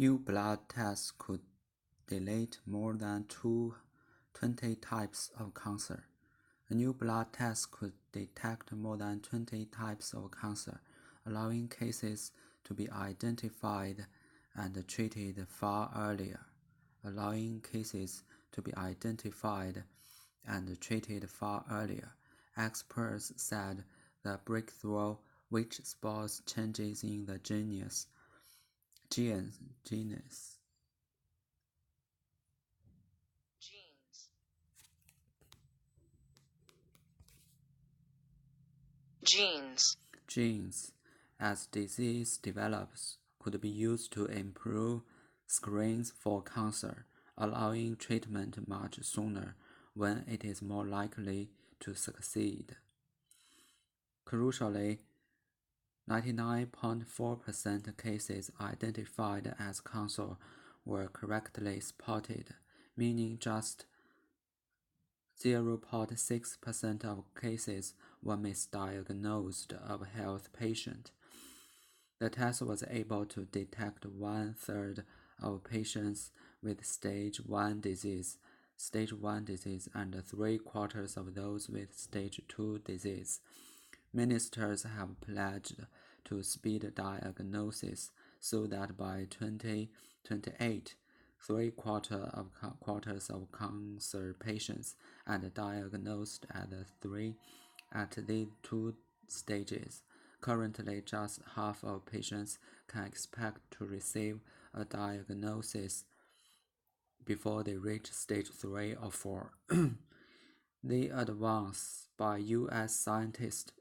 New blood tests could delete more than 20 types of cancer. A new blood test could detect more than 20 types of cancer, allowing cases to be identified and treated far earlier. Experts said the breakthrough, which spores changes in the genes as disease develops could be used to improve screens for cancer, allowing treatment much sooner when it is more likely to succeed. Crucially, 99.4% cases identified as cancer were correctly spotted, meaning just 0.6% of cases were misdiagnosed of a health patient. The test was able to detect 1/3 of patients with stage 1 disease, and 3/4 of those with stage 2 disease. Ministers have pledged to speed diagnosis so that by 2028, 3/4 of cancer patients are diagnosed at the 2 stages. Currently, just half of patients can expect to receive a diagnosis before they reach stage 3 or 4. The advances by U.S. scientists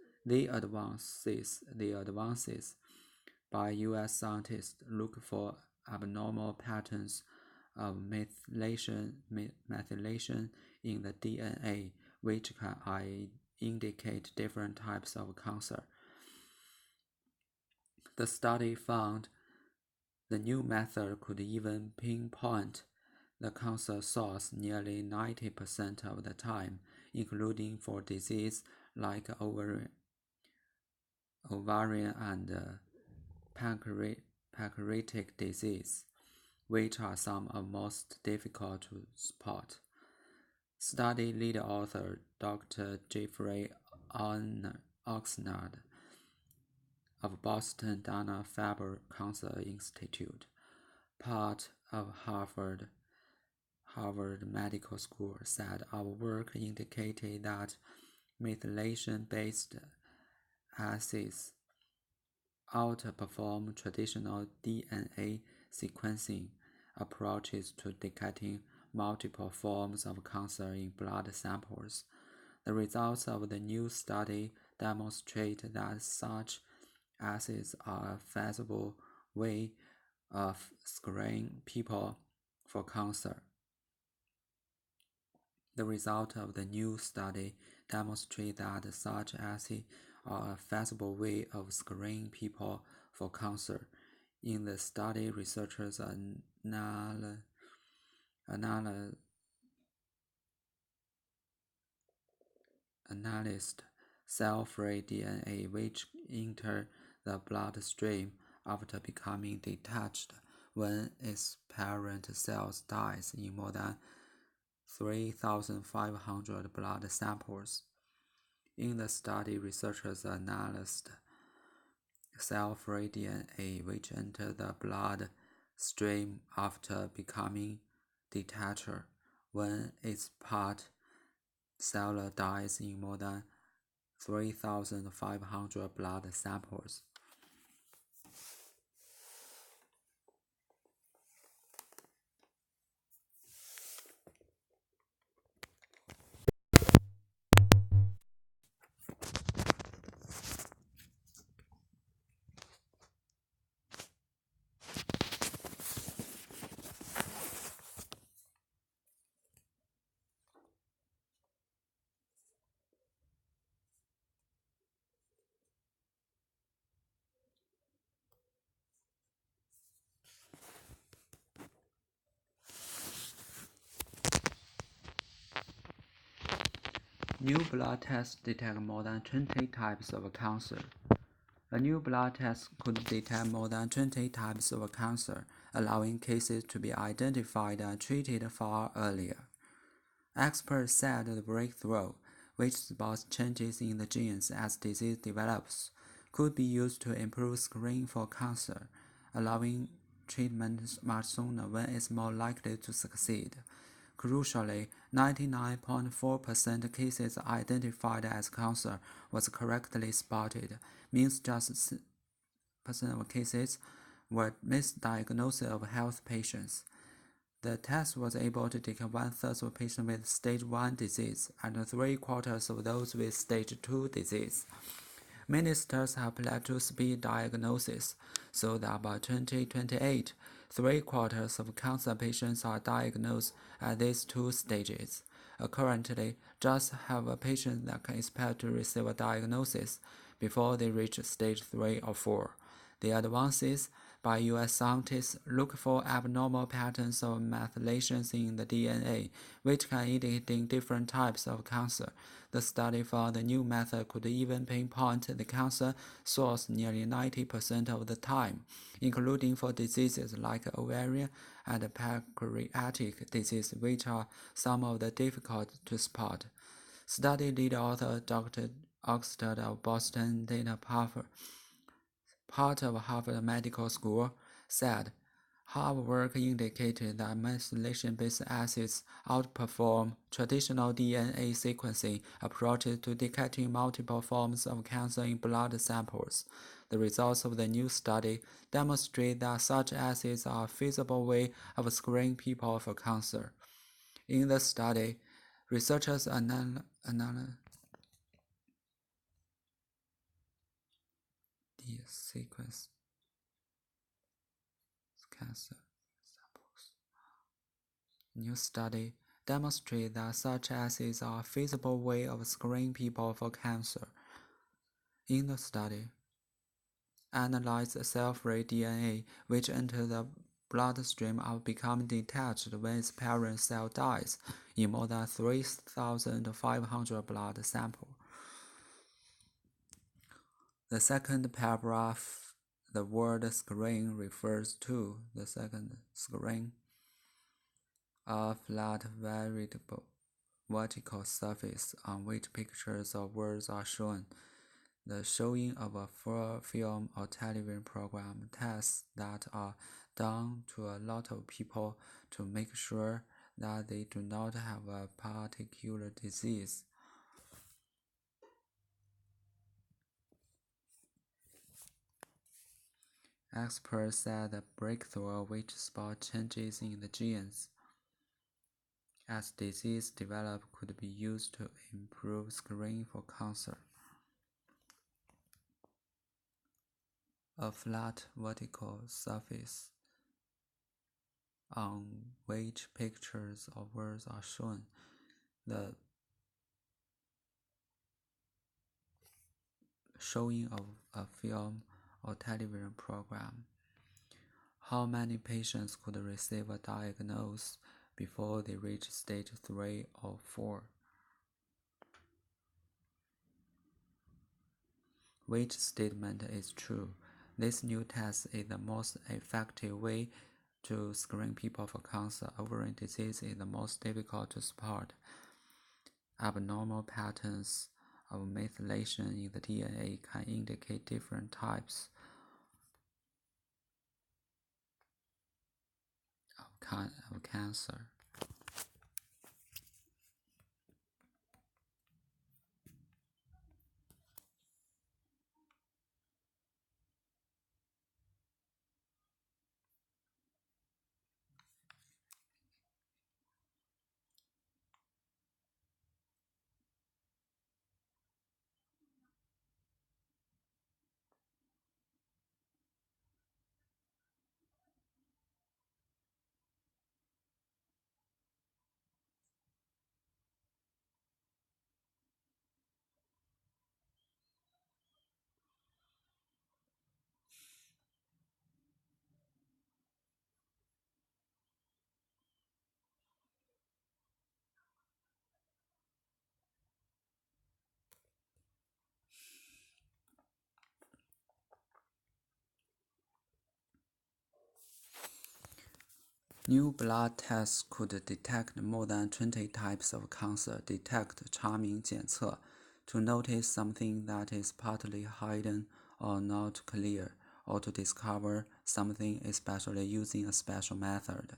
look for abnormal patterns of methylation in the DNA, which can indicate different types of cancer. The study found the new method could even pinpoint the cancer source nearly 90% of the time, including for disease like ovarian and pancreatic disease, which are some of most difficult to spot. Study lead author Dr. Jeffrey Oxnard of Boston Dana-Farber Cancer Institute, part of Harvard Medical School, said our work indicated that methylation-based assays outperform traditional DNA sequencing approaches to detecting multiple forms of cancer in blood samples. The results of the new study demonstrate that such assays are a feasible way of screening people for cancer. The result of the new study demonstrate that such assays are a feasible way of screening people for cancer. In the study, researchers analyzed cell-free DNA which enter the bloodstream after becoming detached when its parent cells dies in more than 3,500 blood samples. In the study, researchers analyzed cell-free DNA which entered the blood stream after becoming detached when its part cell dies in more than 3,500 blood samples. New blood tests detect more than 20 types of cancer, A new blood test could detect more than 20 types of cancer, allowing cases to be identified and treated far earlier. Experts said the breakthrough, which spots changes in the genes as disease develops, could be used to improve screening for cancer, allowing treatment much sooner when it's more likely to succeed. Crucially, 99.4% cases identified as cancer was correctly spotted, means just percent of cases were misdiagnosis of health patients. The test was able to detect one-third of patients with stage 1 disease and three-quarters of those with stage 2 disease. Ministers have pledged to speed diagnosis, so that by 2028, three-quarters of cancer patients are diagnosed at these two stages. Currently, just have a patient that can expect to receive a diagnosis before they reach stage 3 or 4. The advances by U.S. scientists look for abnormal patterns of methylations in the DNA, which can indicate different types of cancer. The study found the new method could even pinpoint the cancer source nearly 90% of the time, including for diseases like ovarian and pancreatic disease, which are some of the difficult to spot. Study lead author Dr. Oxford of Boston Dana Puffer, part of Harvard Medical School, said, "Our work indicated that methylation-based assays outperform traditional DNA sequencing approaches to detecting multiple forms of cancer in blood samples. The results of the new study demonstrate that such assays are a feasible way of screening people for cancer." In the study, researchers analyzed the sequence cancer samples. New study demonstrate that such assays are a feasible way of screening people for cancer. In the study, analyze cell-free DNA which enter the bloodstream are becoming detached when its parent cell dies in more than 3,500 blood samples. The second paragraph, the word screen refers to the second screen, a flat vertical surface on which pictures or words are shown. The showing of a full film or television program tests that are done to a lot of people to make sure that they do not have a particular disease. Experts said the breakthrough which spot changes in the genes as disease develop could be used to improve screening for cancer. A flat vertical surface on which pictures or words are shown. The showing of a film or television program. How many patients could receive a diagnosis before they reach stage 3 or 4? Which statement is true? This new test is the most effective way to screen people for cancer. Ovarian disease is the most difficult to spot. Abnormal patterns of methylation in the DNA can indicate different types of cancer. New blood tests could detect more than 20 types of cancer. Detect 查明检测 to notice something that is partly hidden or not clear, or to discover something, especially using a special method.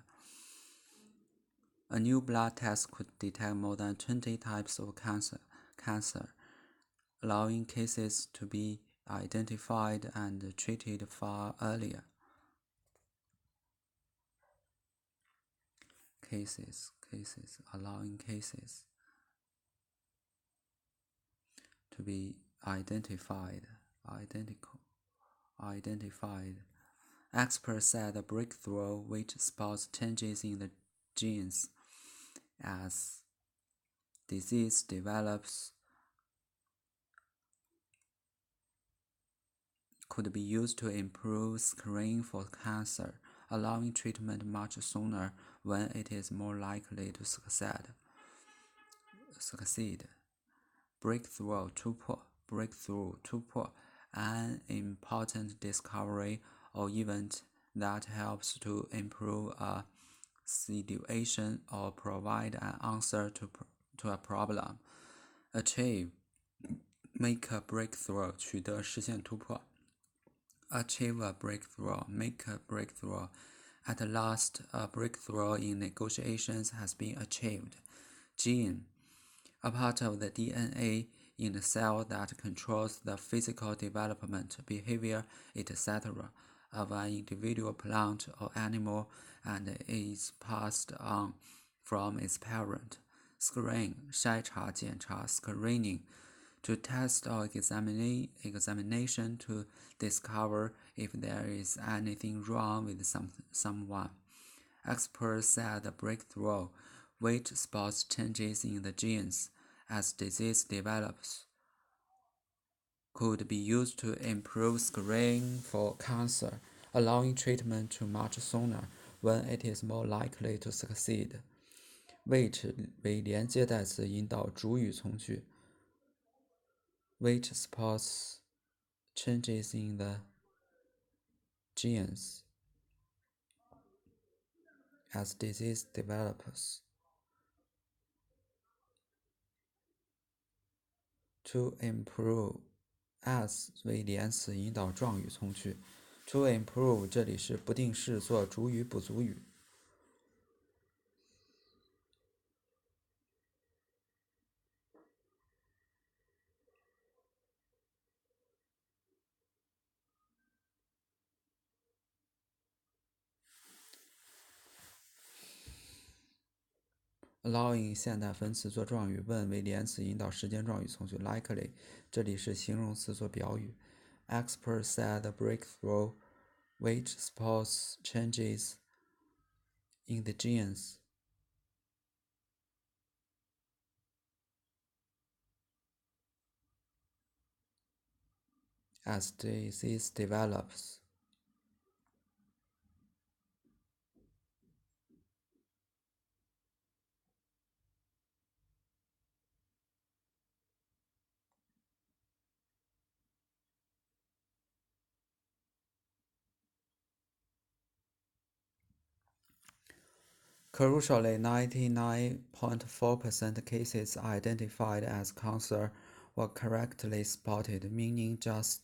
A new blood test could detect more than 20 types of cancer, allowing cases to be identified and treated far earlier. Allowing cases to be identified. Experts said the breakthrough, which spots changes in the genes as disease develops, could be used to improve screening for cancer, allowing treatment much sooner when it is more likely to succeed. Breakthrough, 突破, an important discovery or event that helps to improve a situation or provide an answer to a problem. Achieve, make a breakthrough, 取得实现突破。Achieve a breakthrough, make a breakthrough. At last, a breakthrough in negotiations has been achieved. Gene, a part of the DNA in the cell that controls the physical development, behavior, etc. of an individual plant or animal and is passed on from its parent. Screen, 筛查检查 screening, to test or examination to discover if there is anything wrong with someone. Experts said the breakthrough, which spots changes in the genes as disease develops, could be used to improve screening for cancer, allowing treatment to much sooner when it is more likely to succeed. Which 为连接代词，引导主语从句。Which spots changes in the genes as disease develops. To improve, as 为连词，引导状语从句。To improve 这里是不定式做主语补足语。Allowing 现代分词做状语，问为连词引导时间状语从句。Likely 这里是形容词做表语。Experts said the breakthrough, which spots changes in the genes as disease develops. Crucially, 99.4% cases identified as cancer were correctly spotted, meaning just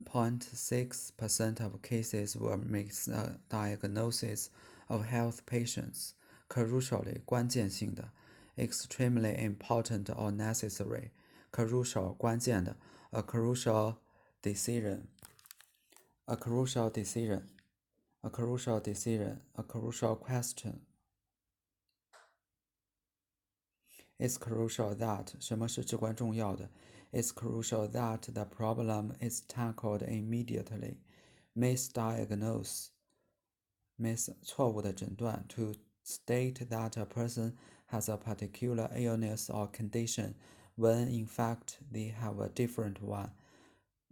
0.6% of cases were misdiagnoses of health patients. Crucially, 关键性的 extremely important or necessary. Crucial 关键的 a crucial decision. A crucial decision. A crucial decision, a crucial question. It's crucial that 什么是至关重要的 It's crucial that the problem is tackled immediately. Misdiagnose, 错误的诊断 to state that a person has a particular illness or condition when in fact they have a different one.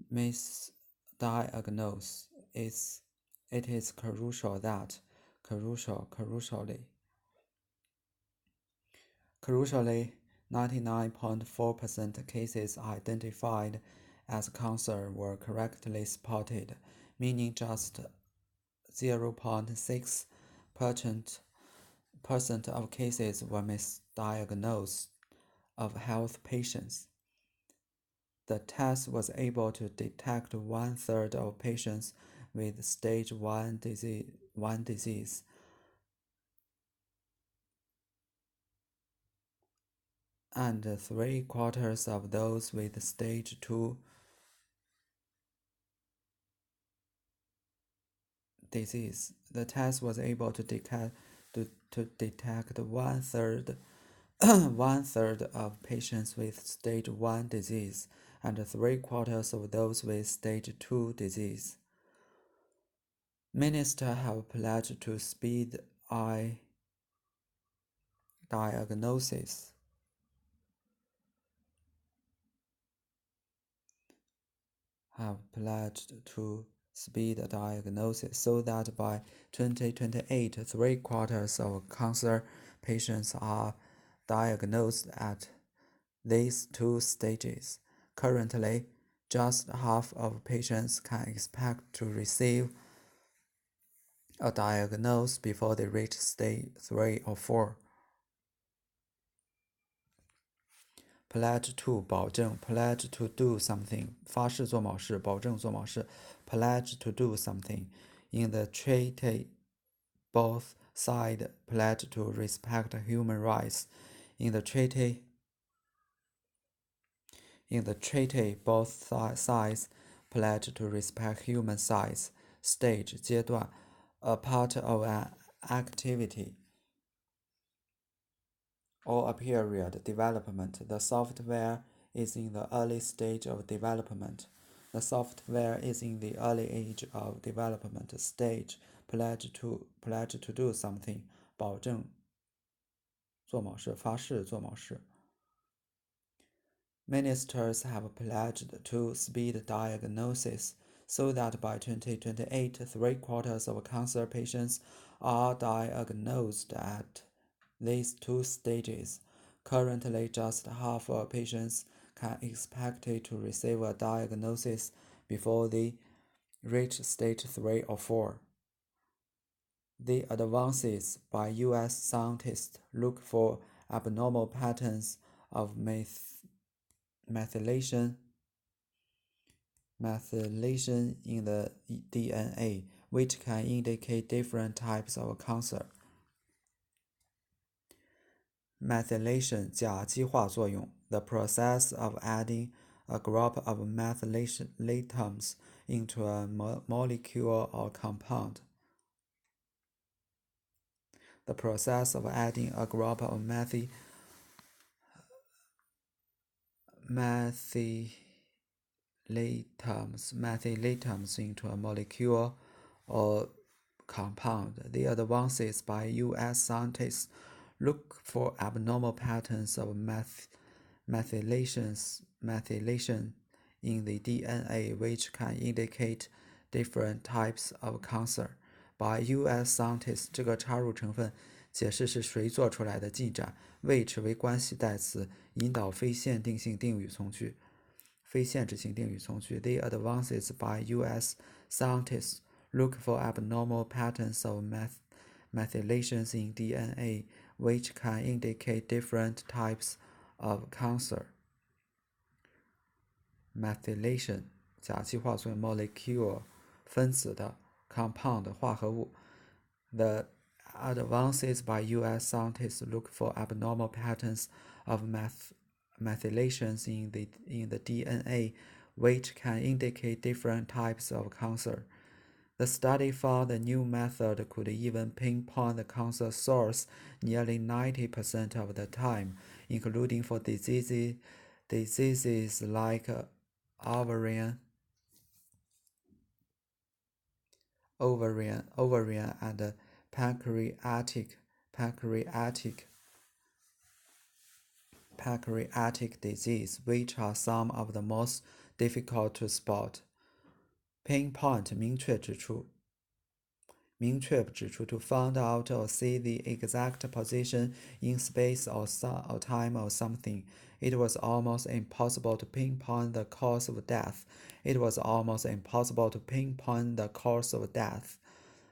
Misdiagnose it is crucial that crucially 99.4% cases identified as cancer were correctly spotted, meaning just 0.6% of cases were misdiagnosed of health patients. The test was able to detect 1/3 of patients with stage 1 disease, and 3/4 of those with stage 2 disease. The test was able to detect 1/3 1/3 of patients with stage 1 disease and 3/4 of those with stage 2 disease. Ministers have pledged to speed eye diagnosis. So that by 2028, 3/4 of cancer patients are diagnosed at these two stages. Currently, just half of patients can expect to receive a diagnosis before they reach stage 3 or 4. Pledge to 保证 pledge to do something 发誓做某事保证做某事 pledge to do something. In the treaty, both sides pledge to respect human rights. In the treaty, both sides pledge to respect human rights. Stage 阶段 a part of an activity or a period development. The software is in the early stage of development. The software is in the early age of development stage. Pledge to do something. 保证做某事发誓做某事 Ministers have pledged to speed diagnosis so that by 2028, 3/4 of cancer patients are diagnosed at these two stages. Currently, just half of patients can expect to receive a diagnosis before they reach stage 3 or 4. The advances by U.S. scientists look for abnormal patterns of methylation in the DNA, which can indicate different types of cancer. Methylation 甲基化作用 the process of adding a group of methylation atoms into a molecule or compound. The process of adding a group of methylatums into a molecule or compound. The advances by U.S. scientists look for abnormal patterns of methylation in the DNA, which can indicate different types of cancer. By U.S. scientists 这个插入成分解释是谁做出来的进展 which 为关系代词引导非限制性定语从句 The advances by U.S. scientists look for abnormal patterns of methylations in DNA, which can indicate different types of cancer. Methylation 甲基化作用 molecule 分子的 compound 化合物 The advances by U.S. scientists look for abnormal patterns of methylations in the DNA, which can indicate different types of cancer. The study found the new method could even pinpoint the cancer source nearly 90% of the time, including for diseases like ovarian and pancreatic disease, which are some of the most difficult to spot. Pinpoint 明确指出 to find out or see the exact position in space or time of something. It was almost impossible to pinpoint the cause of death.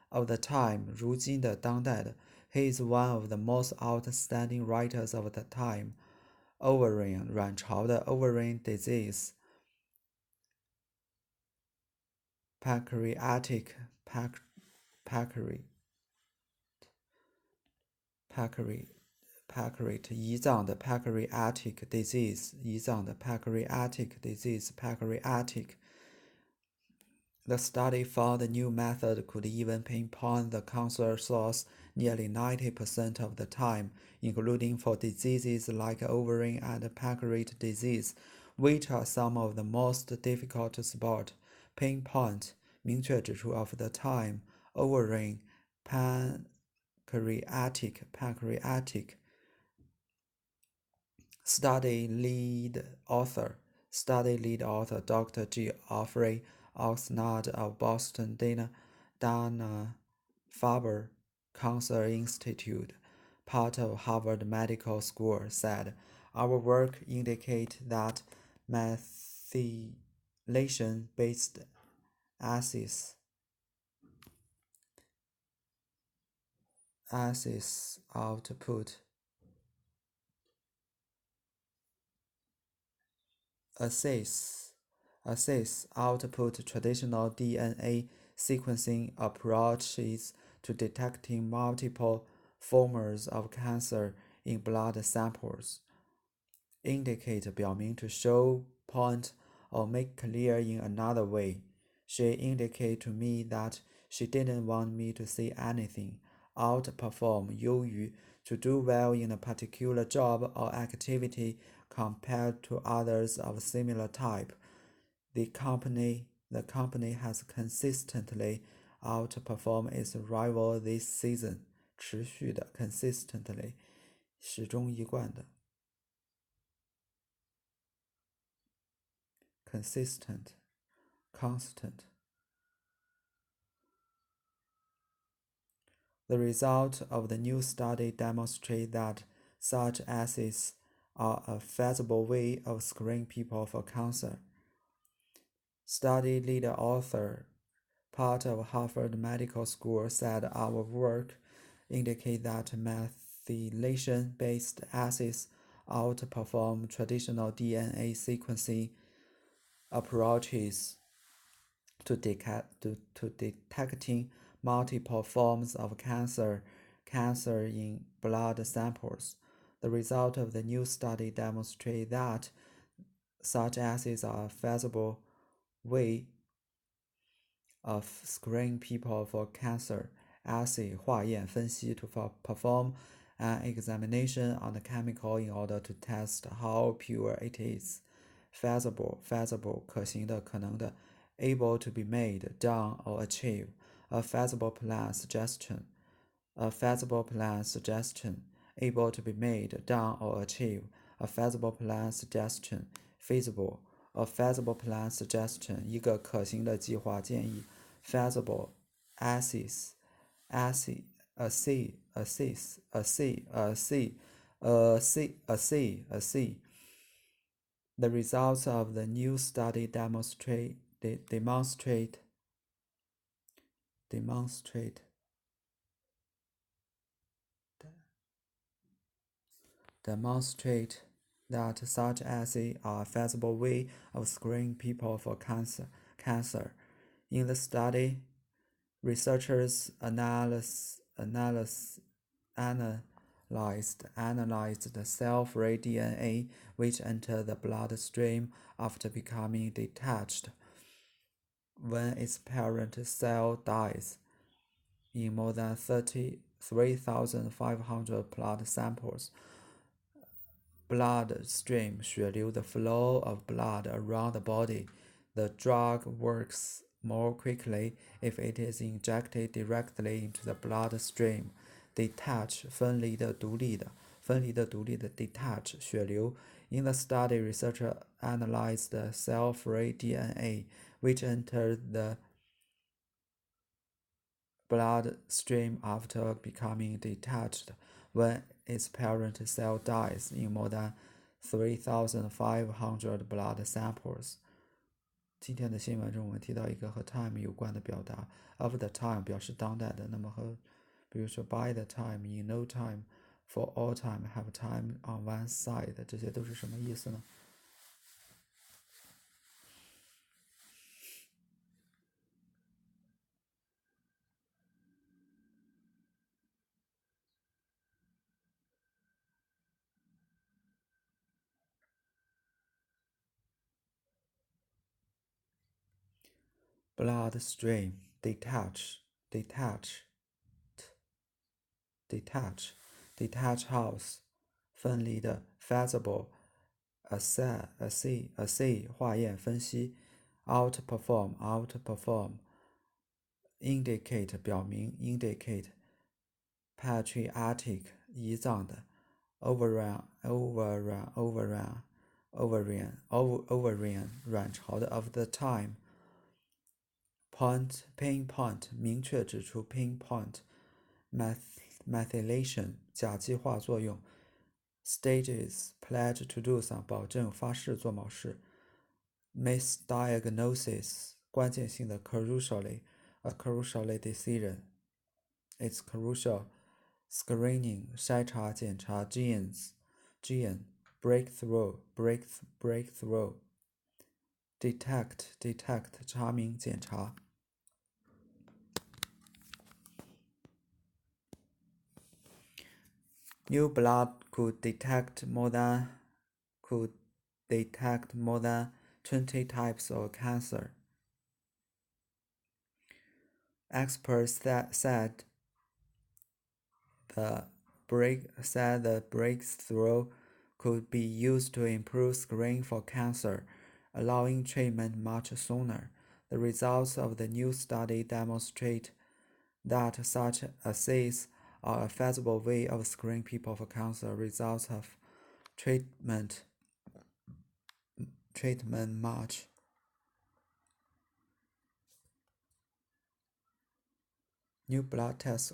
of the time 如今的当代的 He is one of the most outstanding writers of the time. Ovarian 卵巢的 ovarian disease, pancreatic胰脏的 pancreatic disease, 胰脏的 pancreatic disease, pancreatic. The study found the new method could even pinpoint the cancer source nearly 90% of the time, including for diseases like ovarian and pancreatic disease, which are some of the most difficult to spot. Pinpoint 明确指出 of the time, ovarian, pancreatic. Study lead author, Dr. G. Geoffrey Oxnard of Boston Dana-Farber Cancer Institute, part of Harvard Medical School, said, "Our work indicates that methylation-based acids output traditional DNA sequencing approaches to detecting multiple forms of cancer in blood samples. Indicate 表明 to show, point, or make clear in another way. She indicated to me that she didn't want me to say anything, outperform 优于 to do well in a particular job or activity compared to others of similar type. The company has consistently outperformed its rival this season. 持续的 consistently 始终一贯的 consistent constant. The result of the new study demonstrate that such assays are a feasible way of screening people for cancer. Study leader author, part of Harvard Medical School, said our work indicate that methylation-based assays outperform traditional DNA sequencing approaches to detecting multiple forms of cancer in blood samples. The result of the new study demonstrate that such assays are a feasible way of screening people for cancer. Assay 化验分析 to perform an examination on the chemical in order to test how pure it is. Feasible 可行的可能的 able to be made, done, or achieve. A feasible plan suggestion, able to be made, done, or achieve. A feasible plan suggestion, feasible. A feasible plan suggestion, 一个可行的计划建议。Feasible assay. The results of the new study demonstrate that such assays are a feasible way of screening people for cancer. In the study, researchers analyzed the cell-free DNA which entered the bloodstream after becoming detached when its parent cell dies in more than 3,500 blood samples. Bloodstream 血流 the flow of blood around the body. The drug works more quickly if it is injected directly into the bloodstream. Detach 分离的独立的 detach 血流 In the study, researchers analyzed the cell-free DNA which entered the bloodstream after becoming detached when its parent cell dies in more than 3,500 blood samples. 今天的新闻中，我们提到一个和 time 有关的表达 ，of the time 表示当代的，那么和比如说 by the time、in no time、for all time、have time on one side，这些都是什么意思呢？Bloodstream detach detach house 分离的 feasible assay 化验分析 outperform indicate 表明 indicate patriotic 仪仗的 overrun 卵巢的 of the time pinpoint 明确指出 pinpoint methylation 甲基化作用 stages pledge to do 保证发誓做某事 misdiagnosis 关键性的 crucially a crucially decision it's crucial screening 筛查检查 gene breakthrough detect 查明检查New blood could detect more than 20 types of cancer. Experts said the breakthrough could be used to improve screening for cancer, allowing treatment much sooner. The results of the new study demonstrate that such assays are a feasible way of screening people for cancer. Results of treatment much New blood tests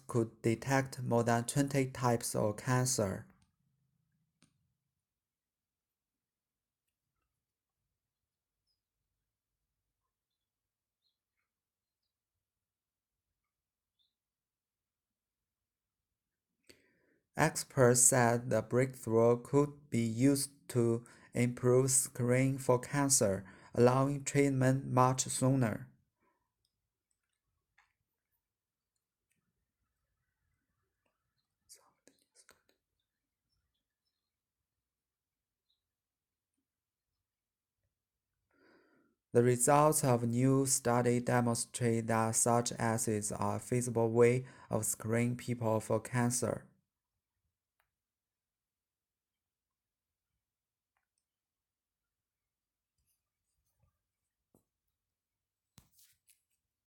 could detect more than 20 types of cancer. Experts said the breakthrough could be used to improve screening for cancer, allowing treatment much sooner. The results of new study demonstrate that such assays are a feasible way of screening people for cancer.